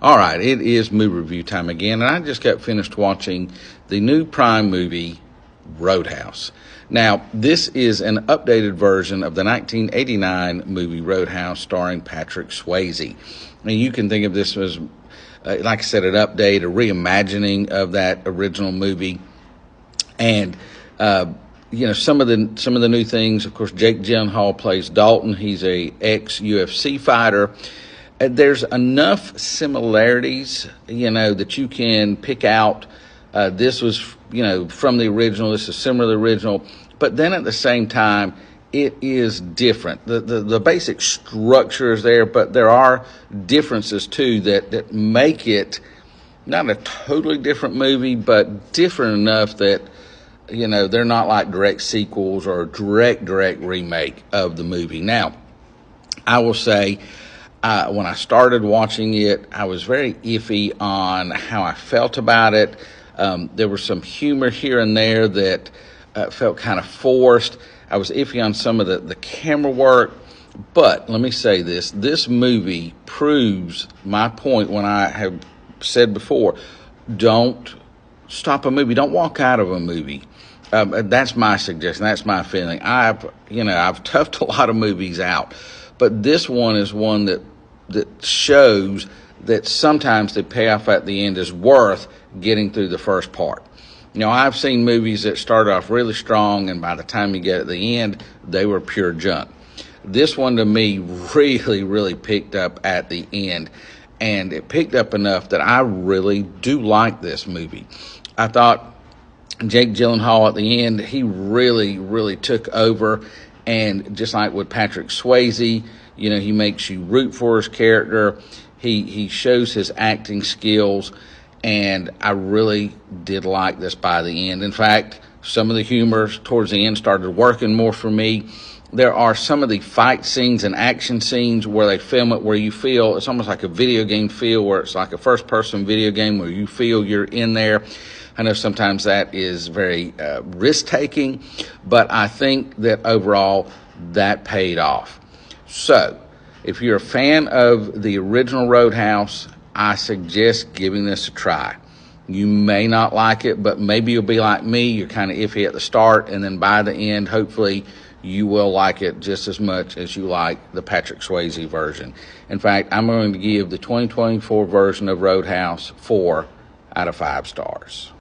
All right, it is movie review time again, and I just got finished watching the new Prime movie, Roadhouse. Now, this is an updated version of the 1989 movie Roadhouse starring Patrick Swayze. And you can think of this as, like I said, an update, a reimagining of that original movie. And some of the new things. Of course, Jake Gyllenhaal plays Dalton. He's a ex-UFC fighter. There's enough similarities, that you can pick out. This was, from the original. This is similar to the original, but then at the same time, it is different. The basic structure is there, but there are differences too that make it not a totally different movie, but different enough that they're not like direct sequels or direct remake of the movie. Now, I will say, when I started watching it, I was very iffy on how I felt about it. There was some humor here and there that felt kind of forced. I was iffy on some of the camera work. But let me say this. This movie proves my point when I have said before, don't stop a movie. Don't walk out of a movie. That's my suggestion. That's my feeling. I've toughed a lot of movies out, but this one is one that shows that sometimes the payoff at the end is worth getting through the first part. I've seen movies that start off really strong, and by the time you get at the end, they were pure junk. This one, to me, really, really picked up at the end, and it picked up enough that I really do like this movie. I thought Jake Gyllenhaal at the end, he really, really took over, and just like with Patrick Swayze, he makes you root for his character. He shows his acting skills, and I really did like this by the end. In fact, some of the humor towards the end started working more for me. There are some of the fight scenes and action scenes where they film it where you feel it's almost like a video game feel, where it's like a first-person video game where you feel you're in there. I know sometimes that is very risk-taking, but I think that overall that paid off. So, if you're a fan of the original Roadhouse, I suggest giving this a try. You may not like it, but maybe you'll be like me. You're kind of iffy at the start, and then by the end, hopefully, you will like it just as much as you like the Patrick Swayze version. In fact, I'm going to give the 2024 version of Roadhouse 4 out of 5 stars.